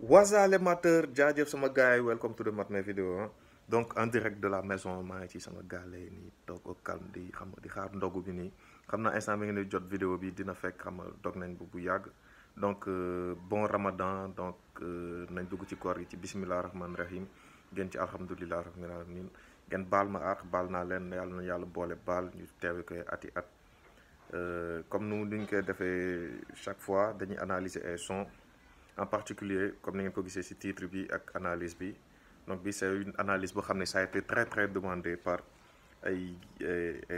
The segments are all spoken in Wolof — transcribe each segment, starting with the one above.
Waza les mateurs jaajëf sama gars yi welcome to the Matin vidéo hein. Donc en direct de la maison maa ngi ci sama gàlle nii toog au calme di xam nga di xaar ndogu bi nii xam naa instant bi ngeen di jot vidéo bi dina fekk xam nga dog nañ bu yàgg donc bon ramadan donc nañ dugg ci koor gi ci bismillah rahman rahim ngeen ci alhamdulilah rabbil alamin ngeen baal ma àq baal naa leen yàlla na yàlla boole baal ñu teewe koy ati at comme nu ñu koy defee chaque fois dañuy analyser ay sons en particulier comme ni ngeen ko gisee ci titre bi ak analyse bi donc bi c'est une analyse boo xam ne ça a été très demandé par ay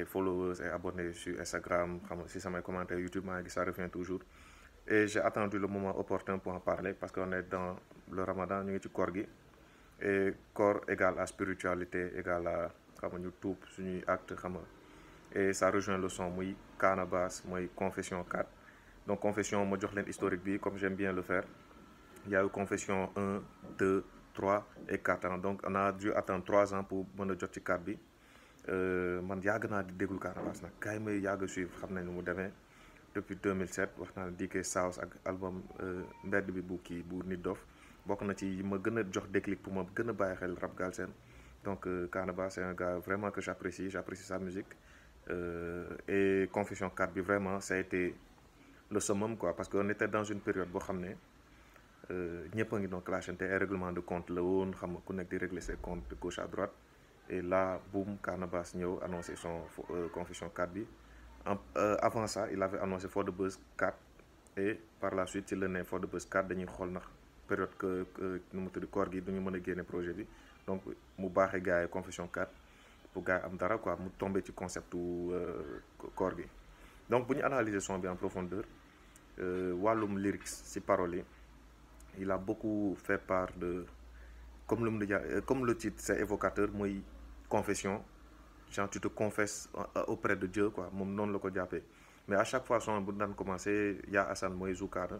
followers et abonnés sur Instagram xam nga ci samay commentaires YouTube maa ngi gis ça revient toujours et j'ai attendu le moment opportun pour en parler parce qu'on est dans le Ramadan ñu ngi ci koor gi et corps égale à spiritualité égale à xam nga ñu tuub suñuy acte xam nga et ça rejoint le son muy Canabasse mooy Confession 4 donc Confession ma jox leen historique bi comme j'aime bien le faire. Il y a eu Confession 1, 2, 3 et 4 ans. Donc on a dû attendre 3 ans pour mën a jot ci 4 bi man yàgg naa di déglu Canabasse nag gars yi may yàgg a suivre xam nañ nu mu demee depuis 2007 wax naa ne DK South ak album mbedd bi bu kii bu Nit Dof bokk na ci ma gën a jox déclic pour ma gën a bàyyi xel rap galsen donc Canabasse c'est un gars vraiment que j'apprécie sa musique et Confession 4 bi vraiment ça a été le summum quoi parce que on était dans une période boo xam ne ñëpp a ngi doon clashante ay règlement de compte la woon xam nga ku nekk di régler ses comptes de gauche à droite et là boum Canabasse ñëw annoncé son Confession 4 bi avant ça il avait annoncé For the Buzz 4 et par la suite ci la ne For the Buzz 4 dañuy xool ndax période que nu mu tudd koor gi duñu mën a génne projet bi donc mu baaxee gars yi Confession 4 pour gars yi am dara quoi mu tombé ci conceptu koor gi donc bu ñu analyser son bi en profondeur wàllum lyrics ci paroles yi il a beaucoup fait part de comme le titre c'est évocateur mooy confession genre tu te confesses auprès de Dieu quoi moom noonu la ko jàppee mais à chaque fois son bu daan commencé yaa Assane mooy Zoukara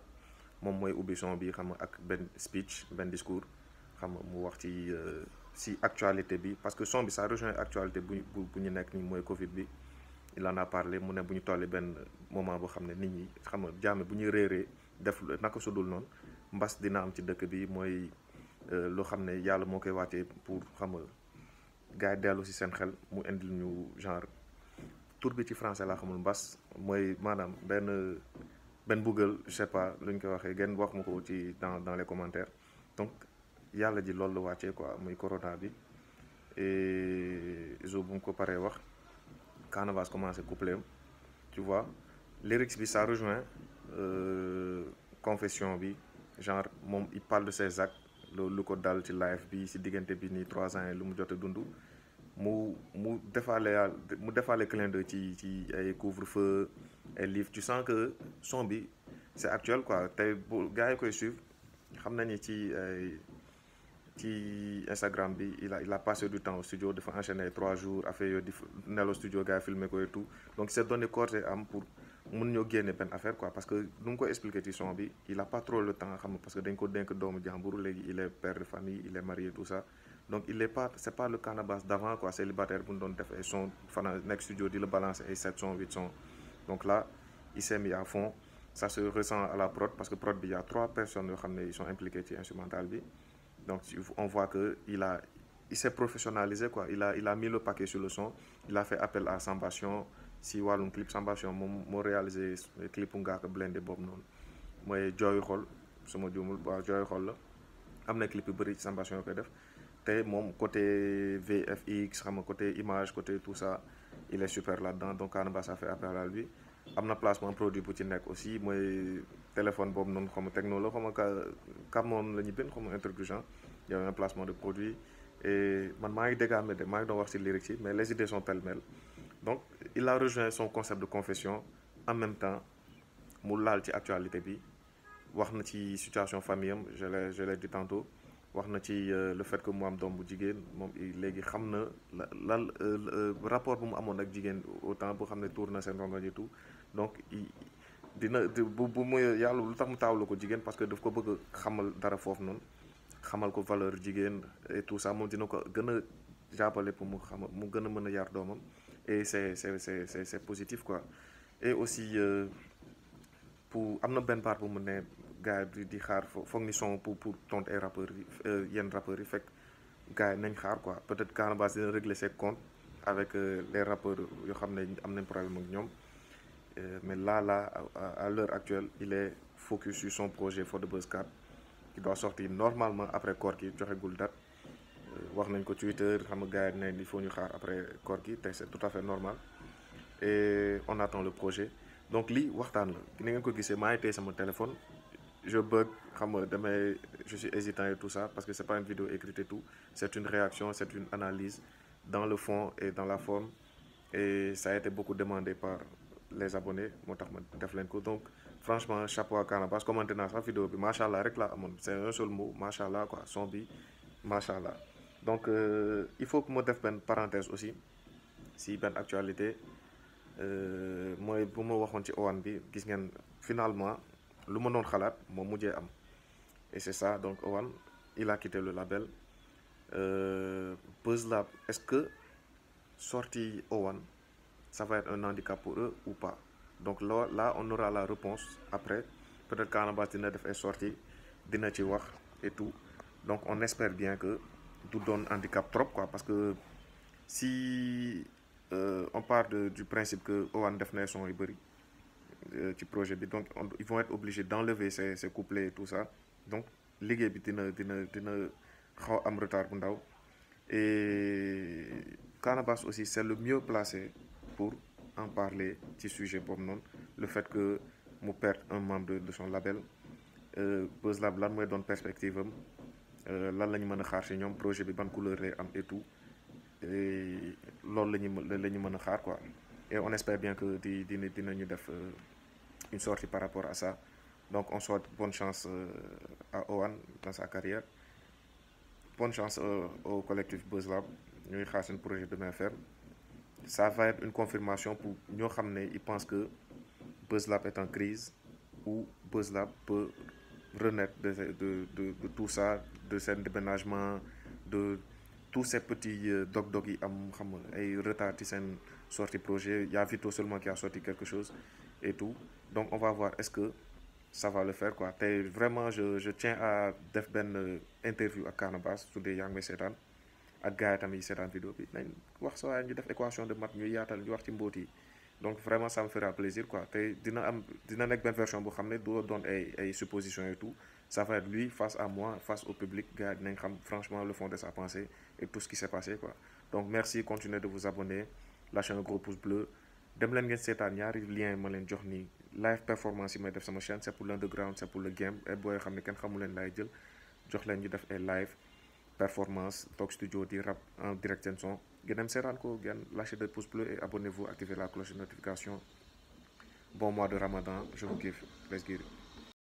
moom mooy ubbi son bi xam nga ak benn speech benn discours xam nga mu wax ci actualité bi parce que son bi ça rejoint actualité bu ñu nekk nii mooy Covid bi il en a parlé mu ne bu ñu tollee benn moment boo xam ne nit ñi xam nga jaame bu ñu réeree def naka sudul noonu mbas dina am ci dëkk bi mooy loo xam ne yàlla moo koy wàccee pour xam nga gars yi dellu ci seen xel mu indil ñu genre tur bi ci français laa xamul mbas mooy maanaam benn buggal je sais pas lu ñu koy waxee ngeen wax ma ko ci dans les commentaires donc yàlla ji loolu la wàccee quoi muy corona bi et zo bu mu ko paree wax Canabasse commencé couplet tu vois lyrics bi ça rejoint confession bi genre moom il parle de ses actes lu ko dal ci live bi ci diggante bi nii 3 ans yi lu mu jot a dund mu defaale clin d'œil ci ay couvre-feu ay livres tu sens que son bi c'est actuel quoi tey bu gars yi koy suivre xam nañu ci Instagram bi il a passé du temps au studio dafa enchaîner 3 jours affaire yooyu di nelaw studio gars yi filmer ko et tout donc il s'est donné corps et âme pour mun ñoo génne benn affaire quoi parce que nu mu ko expliqué ci son bi il a pas trop le temps xam nga parce que dañ ko dénk doomu jàmbur léegi il est père de famille il est marié tout ça donc c'est pas le Canabasse d'avant quoi célibataire bu ñu doon def ay son fana nekk studio di la balancer ay 7 sons 8 sons donc là il s'est mis à fond ça se ressent à la prod parce que prod bi y a 3 personnes yoo xam ne ils sont impliqués ci instrumental bi donc on voit que il s'est professionnalisé quoi il a mis le paquet sur le son il a fait appel à Sambation si wàllum clip Sambation moom moo réalisé clipu Ngaaka Blindé boobu noonu mooy jooyu xol suma juumul waaw jooyu xol la am na clip yu bëri ci Sambation yoo koy def te moom côté VFX xam nga côté image côté tout ça il est super là-dedans donc Canabasse a fait appel à lui am na placement produit bu ci nekk aussi mooy téléphone boobu noonu xam nga techno la xam nga Camon la ñu bind xam nga intelligent y a un placement de produit et man maa ngi déggaame de maa ngi doon wax ci lyrics yi mais les idées sont pêle-mêle donc il a rejoint son concept de confession en même temps mu laal ci actualité bi wax na ci situation famille am je l'ai dit tantôt wax na ci le fait que mu am doom bu jigéen moom léegi xam na lan rapport bu mu amoon ak jigéen autant bu xam ne tuur na seen rongoñ et tout donc bu mu yàlla lu tax mu taawlu ko jigéen parce que daf ko bëgg a xamal dara foofu noonu xamal ko valeur jigéen et tout ça moom dina ko gën a jàppale pour mu gën a mën a yar doomam et c'est positif quoi et aussi pour am na benn part bu mu ne gars yi di xaar foog ni son pour tontu ay rappeurs yi yenn rappeurs yi fekk gars yi nañ xaar quoi peut-être Canabasse dina régler ses comptes avec les rappeurs yoo xam ne am nañ problème ak ñoom mais là à l'heure actuelle il est focus sur son projet For The Buzz 4 qui doit sortir normalement après koor gi joxegul date wax nañ ko Twitter xam nga gars yi ne il faut ñu xaar après koor gi tey c'est tout à fait normal et on attend le projet donc lii waxtaan la ni ngeen ko gisee maa ngi téye sama téléphone je bug xam nga damay je suis hésitant et tout ça parce que c'est pas une vidéo écrite et tout c'est une réaction c'est une analyse dans le fond et dans la forme et ça a été beaucoup demandé par les abonnés moo tax ma def leen ko donc franchement chapeau à Canabasse commenté naa sax vidéo bi macha allah rek laa amoon c'est un seul mot macha allah quoi son bi macha allah donc il faut que ma def benn parenthèse aussi si benn actualité mooy bu ma waxoon ci Owan bi gis ngeen finalement lu ma doon xalaat moo mujjee am et c'est ça donc Owan il a quitté le label Buzz Lab est-ce que sortie Owan ça va être un handicap pour eux ou pas donc là on aura la réponse après peut-être Canabasse dina def ay sorties dina ci wax et tout donc on espère bien que du doon handicap trop quoi parce que si on part du principe que Owan def na son yu bëri ci projet bi donc ils vont être obligés d'enlever ces couplets et tout ça donc liggéey bi dina xaw am retard bu ndaw et Canabasse aussi c'est le mieux placé pour en parler ci sujet boobu noonu le fait que mu perde un membre de son label Buzz Lab lan mooy doon perspective am lan la ñu mën a xaar ci ñoom projet bi ban couleur lay am et tout et loolu la ñu mën a xaar quoi et on espère bien que dinañu def une sortie par rapport à ça donc on souhaite bonne chance à Owan dans sa carrière bonne chance au collectif Buzz Lab ñuy xaar seen projet de main ferme ça va être une confirmation pour ñoo xam ne ils pensent que Buzz Lab est en crise ou Buzz Lab peut renaître de tout ça de seen déménagement de tous ces petits dog-dog yi am xam nga ay retard ci seen sortie projet y a Vito seulement qui a sorti quelque chose et tout donc on va voir est-ce que ça va le faire quoi tey vraiment je tiens à def benn interview ak Canabasse su dee yaa ngi may seetaan ak gars yi tamit yi seetaan vidéo bi nañ wax sa waaye ñu def équation de maths ñuy yaatal ñu wax ci mbóot yi donc vraiment ça me fera plaisir quoi te dina nekk benn version boo xam ne doo doon ay suppositions et tout ça va être lui face à moi face au public gars yi dinañ xam franchement le fond de sa pensée et tout ce qui s'est passé quoi donc merci continuez de vous abonner lâchez un gros pouce bleu dem leen ngeen seetaan ñaari lien ma leen jox nii live performance yi may def sama chaîne c'est pour l'underground c'est pour le game et booy xam ne kenn xamu leen laay jël jox leen ñu def ay live performance toog studio di rap en direct seen son ngeen dem seetaan ko ngeen lâchez des pouces bleus et abonnez-vous activez la cloche de notification bon mois de Ramadan je vous kiffe let's get it